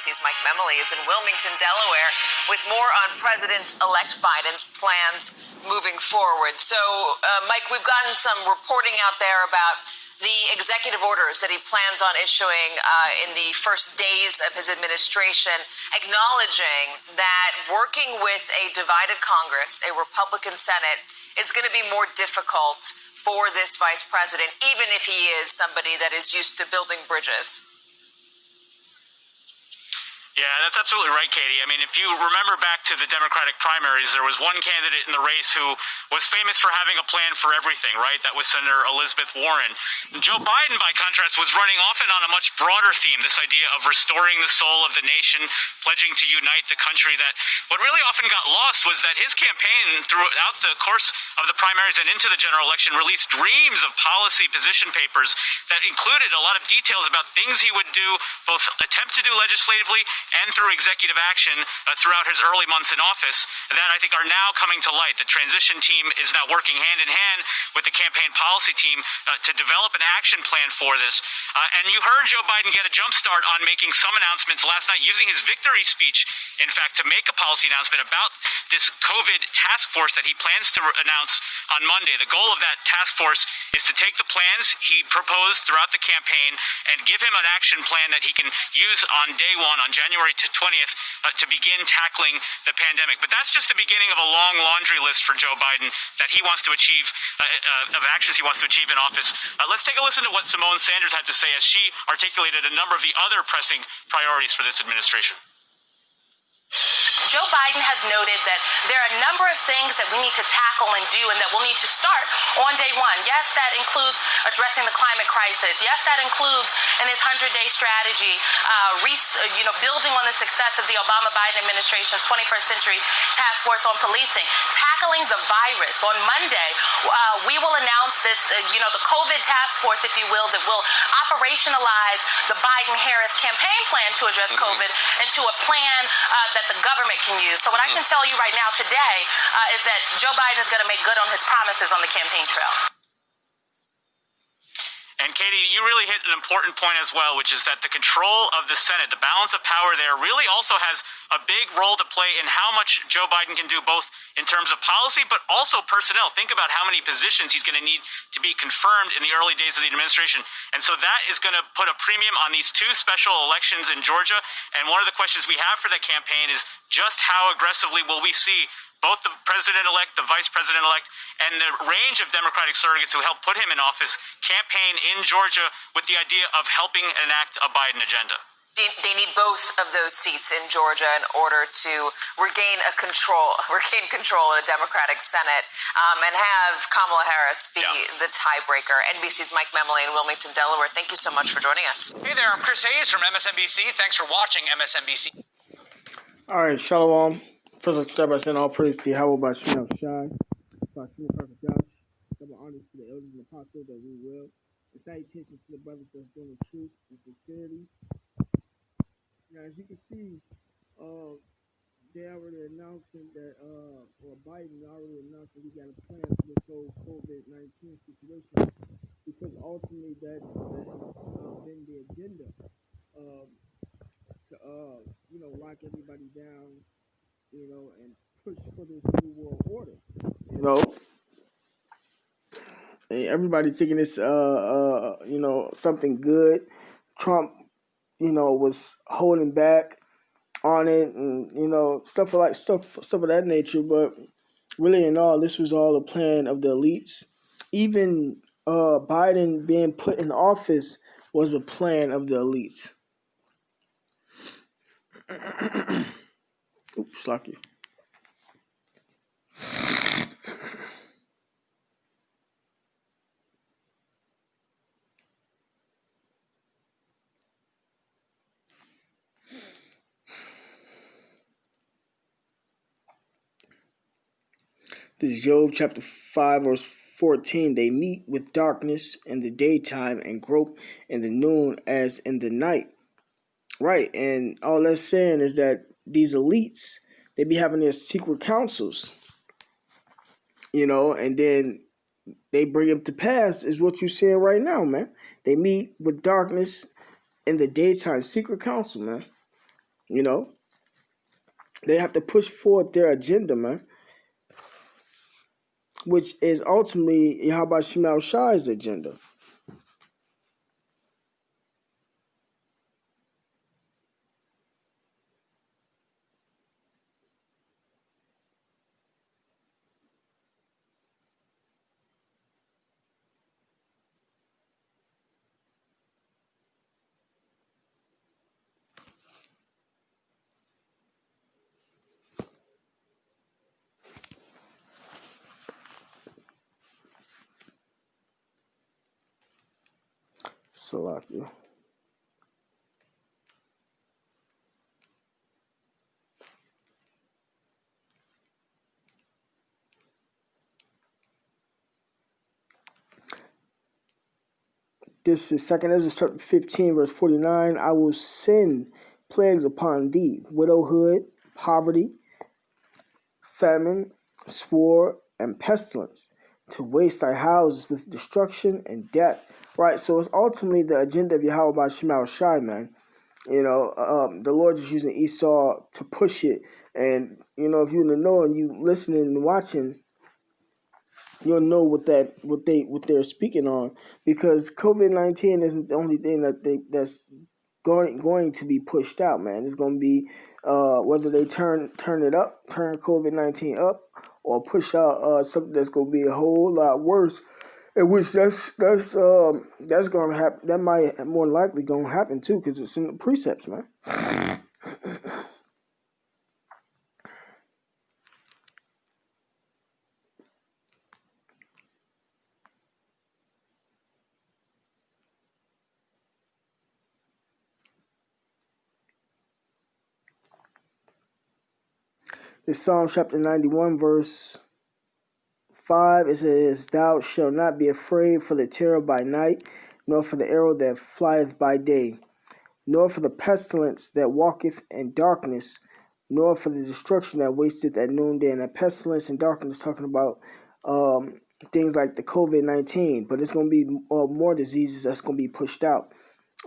NBC's Mike Memoli is in Wilmington, Delaware, with more on President-elect Biden's plans moving forward. So, Mike, we've gotten some reporting out there about the executive orders that he plans on issuing in the first days of his administration, acknowledging that working with a divided Congress, a Republican Senate, is going to be more difficult for this vice president, even if he is somebody that is used to building bridges. Yeah, that's absolutely right, Katie. I mean, if you remember back to the Democratic primaries, there was one candidate in the race who was famous for having a plan for everything, right? That was Senator Elizabeth Warren. And Joe Biden, by contrast, was running often on a much broader theme, this idea of restoring the soul of the nation, pledging to unite the country. That what really often got lost was that his campaign throughout the course of the primaries and into the general election released dreams of policy position papers that included a lot of details about things he would do, both attempt to do legislatively and through executive action throughout his early months in office that I think are now coming to light. The transition team is now working hand in hand with the campaign policy team to develop an action plan for this. And you heard Joe Biden get a jump start on making some announcements last night, using his victory speech, in fact, to make a policy announcement about this COVID task force that he plans to announce on Monday. The goal of that task force is to take the plans he proposed throughout the campaign and give him an action plan that he can use on day one, on January 20th, to begin tackling the pandemic. But that's just the beginning of a long laundry list for Joe Biden that he wants to achieve, of actions he wants to achieve in office. Let's take a listen to what Simone Sanders had to say as she articulated a number of the other pressing priorities for this administration. Joe Biden has noted that there are a number of things that we need to tackle and do and that we'll need to start on day one. Yes, that includes addressing the climate crisis. Yes, that includes in his 100-day strategy, building on the success of the Obama-Biden administration's 21st Century Task Force on Policing, tackling the virus. On Monday, we will announce this, the COVID task force, if you will, that will operationalize the Biden-Harris campaign plan to address COVID into a plan that the government can use. So what I can tell you right now today is that Joe Biden is going to make good on his promises on the campaign trail. And Katie, you really hit an important point as well, which is that the control of the Senate, the balance of power there, really also has a big role to play in how much Joe Biden can do, both in terms of policy, but also personnel. Think about how many positions he's going to need to be confirmed in the early days of the administration. And so that is going to put a premium on these two special elections in Georgia. And one of the questions we have for the campaign is just how aggressively will we see both the president-elect, the vice president-elect, and the range of Democratic surrogates who helped put him in office campaign in Georgia with the idea of helping enact a Biden agenda. They need both of those seats in Georgia in order to regain control in a Democratic Senate, and have Kamala Harris be the tiebreaker. NBC's Mike Memoli in Wilmington, Delaware. Thank you so much for joining us. Hey there, I'm Chris Hayes from MSNBC. Thanks for watching MSNBC. All right, shalom. First, let's start by saying all praise to Yahweh by Shem Shai, by Shem Josh, double honors to the elders and apostles that we will, and salutations to the brothers that's doing the truth and sincerity. Now, as you can see, they already announcing that, or Biden already announced that we got a plan for this whole COVID-19 situation, because ultimately that has been the agenda to lock everybody down, and push for this new world order. And everybody thinking it's something good. Trump, was holding back on it, and stuff of that nature. But really, in all, this was all a plan of the elites. Even Biden being put in office was a plan of the elites. Oops, lucky. This is Job chapter 5, verse 14. They meet with darkness in the daytime and grope in the noon as in the night. Right, and all that's saying is that these elites, they be having their secret councils, and then they bring them to pass, is what you're seeing right now, man. They meet with darkness in the daytime, secret council, man. You know, they have to push forward their agenda, man, which is ultimately Yahweh Shemel Shai's agenda. Salakia. This is 2nd Ezra chapter 15, verse 49. I will send plagues upon thee, widowhood, poverty, famine, sword, and pestilence, to waste thy houses with destruction and death. Right, so it's ultimately the agenda of Yahweh by Shema Shai, man. You know, the Lord is using Esau to push it. And, you know, if you know and you listening and watching, you'll know what they're speaking on, because COVID-19 isn't the only thing that's going to be pushed out, man. It's going to be whether they turn COVID-19 up, or push out something that's going to be a whole lot worse. In which that's going to happen. That might more likely going to happen too, because it's in the precepts, man. This Psalm chapter 91, verse 5, it says, Thou shalt not be afraid for the terror by night, nor for the arrow that flieth by day, nor for the pestilence that walketh in darkness, nor for the destruction that wasteth at noonday. And that pestilence and darkness talking about things like the COVID-19, but it's going to be more diseases that's going to be pushed out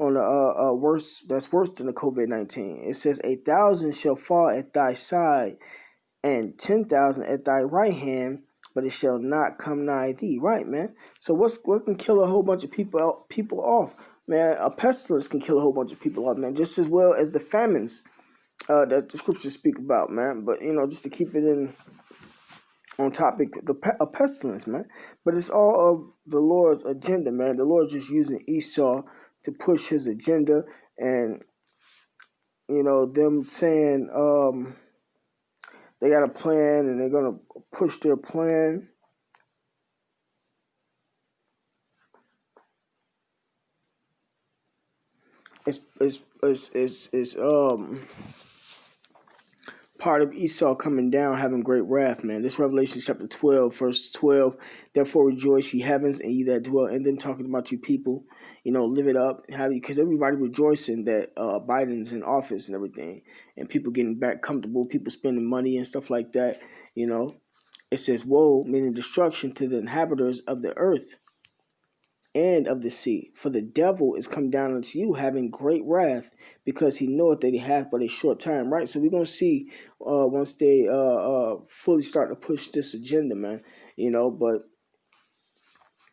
on a worse than the COVID-19. It says, 1,000 shall fall at thy side, and 10,000 at thy right hand, but it shall not come nigh thee. Right, man. So what can kill a whole bunch of people off, man? A pestilence can kill a whole bunch of people off, man, just as well as the famines that the scriptures speak about, man. But, you know, just to keep it in on topic, a pestilence, man. But it's all of the Lord's agenda, man. The Lord's just using Esau to push his agenda, and, you know, them saying they got a plan and they're going to push their plan. It's part of Esau coming down, having great wrath, man. This Revelation chapter 12, verse 12. Therefore rejoice, ye heavens, and ye that dwell in them, talking about you people. You know, live it up, because everybody rejoicing that Biden's in office and everything, and people getting back comfortable, people spending money and stuff like that. You know, it says, woe, meaning destruction to the inhabitants of the earth and of the sea. For the devil is come down unto you, having great wrath, because he knoweth that he hath but a short time. Right? So we're going to see once they fully start to push this agenda, man. You know, but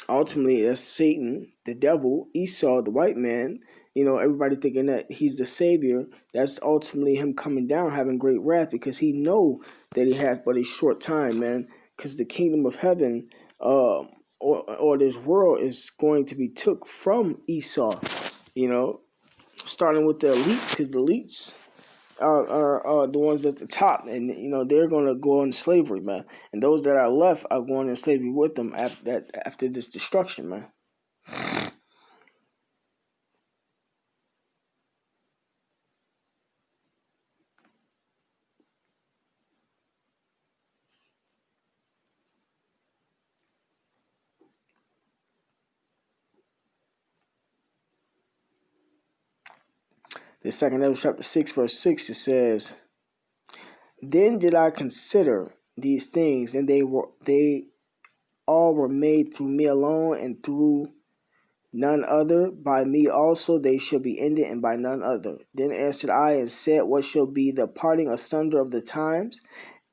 ultimately that's Satan, the devil, Esau, the white man. You know, everybody thinking that he's the savior. That's ultimately him coming down, having great wrath, because he know that he hath but a short time, man. Because the kingdom of heaven, or this world, is going to be took from Esau, you know, starting with the elites, because the elites are the ones at the top, and, you know, they're going to go into slavery, man. And those that are left are going into slavery with them after this destruction, man. The 2nd Ezra chapter 6, verse 6, it says, Then did I consider these things, and they all were made through me alone, and through none other. By me also they shall be ended, and by none other. Then answered I and said, what shall be the parting asunder of the times?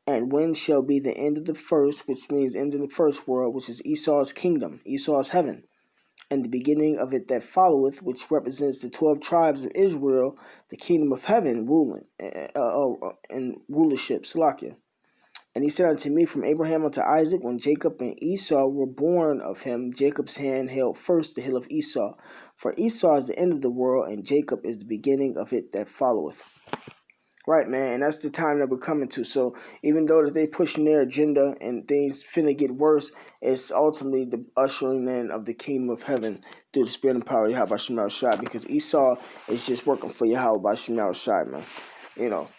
And when shall be the end of the first, which means end of the first world, which is Esau's kingdom, Esau's heaven, and the beginning of it that followeth, which represents the 12 tribes of Israel, the kingdom of heaven, ruling and rulership, Salakia. And he said unto me, from Abraham unto Isaac, when Jacob and Esau were born of him, Jacob's hand held first the hill of Esau. For Esau is the end of the world, and Jacob is the beginning of it that followeth. Right, man, and that's the time that we're coming to. So even though that they pushing their agenda and things finna get worse, it's ultimately the ushering in of the kingdom of heaven through the spirit and power of Yahweh Shemel Shai, because Esau is just working for Yahweh Shemel Shai, man. You know.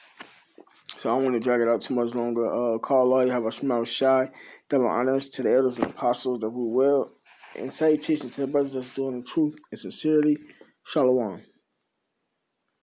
So I don't want to drag it out too much longer. Call all Yahweh Shemel Shai. Double honors to the elders and apostles that we will. And salutations to the brothers that's doing the truth and sincerity. Shalom.